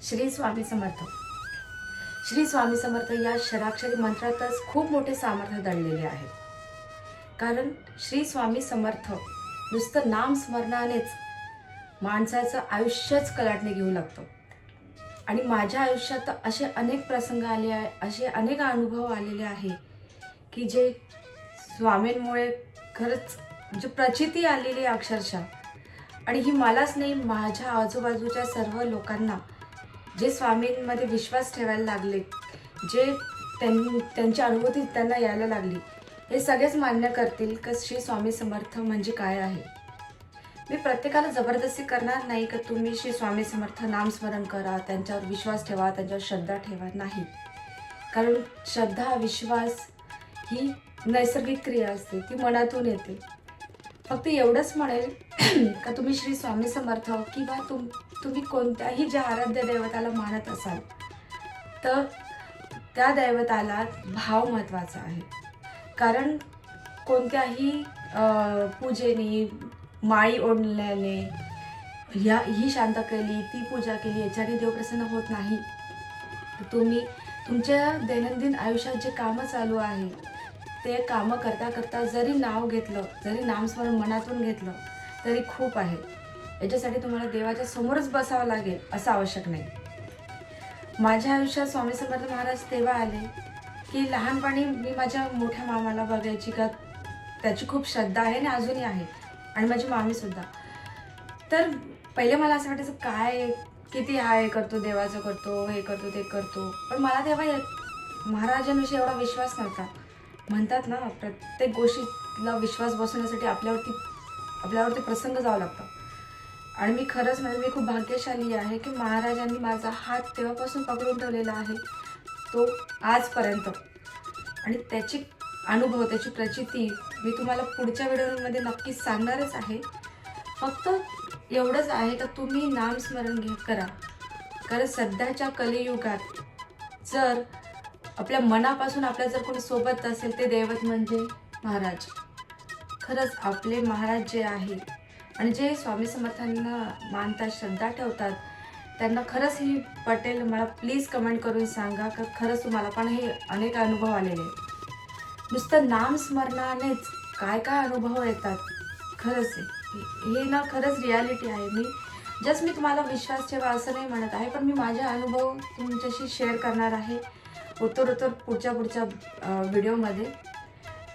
श्री स्वामी समर्थ. श्री स्वामी समर्थ या षडाक्षरी मंत्रातच खूप मोठे सामर्थ्य दडलेले आहे. कारण श्री स्वामी समर्थ नुसतं नाम स्मरणानेच माणसाचं आयुष्यच कलाटणी घेऊ लागतं. आणि माझ्या आयुष्यात असे अनेक प्रसंग आले आहे, असे अनेक अनुभव आलेले आहे की जे स्वामींमुळे खरंच म्हणजे प्रचिती आलेली अक्षरशः. आणि ही मलाच नाही, माझ्या आजूबाजूच्या सर्व लोकांना जे स्वामींमध्ये विश्वास ठेवायला लागले, जे त्यांची अनुभूती त्यांना यायला लागली, हे सगळेच मान्य करतील की श्री स्वामी समर्थ म्हणजे काय आहे. मी प्रत्येकाला जबरदस्ती करणार नाही की तुम्ही श्री स्वामी समर्थ नामस्मरण करा, त्यांच्यावर विश्वास ठेवा, त्यांच्यावर श्रद्धा ठेवा, नाही. कारण श्रद्धा विश्वास ही नैसर्गिक क्रिया असते, ती मनातून येते. फक्त एवढंच म्हणेल का तुम्ही श्री स्वामी समर्थ किंवा तुम्ही कोणत्याही ज्या आराध्य दैवताला मानत असाल तर त्या दैवताला भाव महत्त्वाचा आहे. कारण कोणत्याही पूजेने, माळी ओढल्याने, ही शांत केली, ती पूजा केली, याच्याने देव प्रसन्न होत नाही. तुम्ही तुमच्या दैनंदिन आयुष्यात जे कामं चालू आहे ते कामं करता करता जरी नाव घेतलं, जरी नामस्मरण मनातून घेतलं तरी खूप आहे. याच्यासाठी तुम्हाला देवाच्या समोरच बसावं लागेल असं आवश्यक नाही. माझ्या आयुष्यात स्वामी समर्थ महाराज तेव्हा आले की लहानपणी मी माझ्या मोठ्या मामाला बघायची का त्याची खूप श्रद्धा आहे आणि अजूनही आहे, आणि माझी मामीसुद्धा. तर पहिले मला असं वाटायचं काय किती हे करतो, देवाचं करतो, हे करतो, ते करतो. पण मला तेव्हा महाराजांविषयी एवढा विश्वास नव्हता. म्हणतात ना, प्रत्येक गोष्टीला विश्वास बसवण्यासाठी आपल्यावरती प्रसंग जावं लागतं. आणि मी खरंच म्हणजे मी खूप भाग्यशाली आहे की महाराजांनी माझा हात तेव्हापासून पकडून ठेवलेला आहे तो आजपर्यंत. आणि त्याची अनुभव, त्याची प्रचिती मी तुम्हाला पुढच्या व्हिडिओमध्ये नक्कीच सांगणारच आहे. फक्त एवढंच आहे का तुम्ही नामस्मरण करा. कारण सध्याच्या कलियुगात जर आपल्या मनापासून आपल्या जर कोणी सोबत असेल ते दैवत म्हणजे महाराज. खरंच आपले महाराज जे आहे आणि जे स्वामी समर्थांना मानतात, श्रद्धा ठेवतात, त्यांना खरंच ही पटेल. मला प्लीज कमेंट करून सांगा का खरंच तुम्हाला पण हे अनेक अनुभव आलेले. नुसतं नामस्मरणानेच काय काय अनुभव येतात. खरंच हे ना खरंच रियालिटी आहे. मी तुम्हाला विश्वास ठेवा असं नाही म्हणत आहे, पण मी माझे अनुभव तुमच्याशी शेअर करणार आहे उत्तर पुढच्या व्हिडिओमध्ये.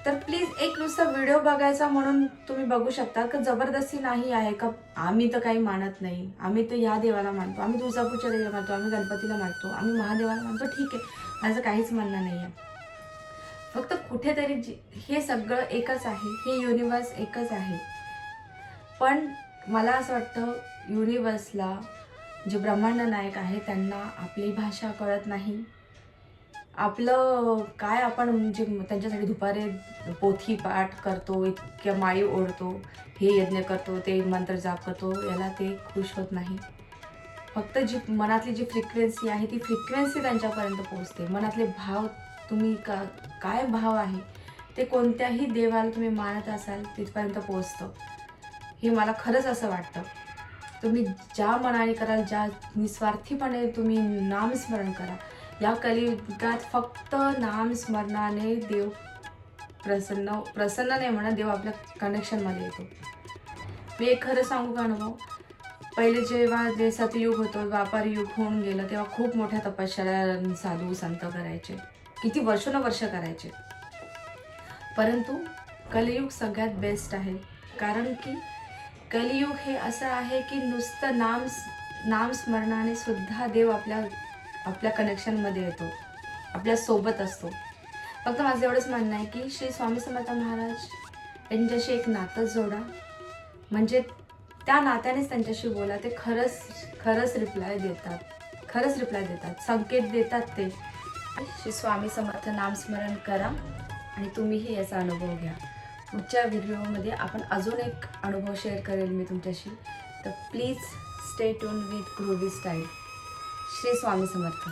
तर प्लीज एक नुसता व्हिडिओ बघायचा म्हणून तुम्ही बघू शकता का जबरदस्ती नाही आहे का आम्ही तर काही मानत नाही, आम्ही तर या देवाला मानतो, आम्ही तुळजापूरच्या देवाला मानतो, आम्ही गणपतीला मानतो, आम्ही महादेवाला मानतो. ठीक आहे, माझं काहीच म्हणणं नाही आहे. फक्त कुठेतरी हे सगळं एकच आहे, हे युनिवर्स एकच आहे. पण मला असं वाटतं युनिवर्सला जे ब्रह्मांड नायक आहे त्यांना आपली भाषा कळत नाही. आपलं काय आपण म्हणजे त्यांच्यासाठी दुपारे पोथी पाठ करतो, इतक्या माळी ओढतो, हे यज्ञ करतो, ते मंत्र जाप करतो, याला ते खुश होत नाही. फक्त जी मनातली जी फ्रिक्वेन्सी आहे ती फ्रिक्वेन्सी त्यांच्यापर्यंत पोहोचते. मनातले भाव तुम्ही काय भाव आहे ते कोणत्याही देवाला तुम्ही मानत असाल तिथपर्यंत पोहोचतं. हे मला खरंच असं वाटतं. तुम्ही ज्या मनाने कराल, ज्या निस्वार्थीपणे तुम्ही नामस्मरण करा. या कलियुगात फक्त नामस्मरणाने देव प्रसन्न नाही म्हणा, देव आपल्या कनेक्शनमध्ये येतो. मी एक खरं सांगू का अनुभव. पहिले जेव्हा जे सतयुग होतं, व्यापारी युग होऊन गेलं, तेव्हा खूप मोठ्या तपश्चर्या साधू संत करायचे, किती वर्ष करायचे. परंतु कलियुग सगळ्यात बेस्ट आहे. कारण की कलियुग हे असं आहे की नुसतं नामस्मरणाने सुद्धा देव आपल्या कनेक्शनमध्ये येतो, आपल्यासोबत असतो. फक्त माझं एवढंच म्हणणं आहे की श्री स्वामी समर्थ महाराज यांच्याशी एक नातं जोडा. म्हणजे त्या नात्यानेच त्यांच्याशी बोला. ते खरंच रिप्लाय देतात, संकेत देतात. ते श्री स्वामी समर्थ नामस्मरण करा आणि तुम्हीही याचा अनुभव घ्या. पुढच्या व्हिडिओमध्ये आपण अजून एक अनुभव शेअर करेल मी तुमच्याशी. तर please stay tune with groovy style. Shri Swami Samarth.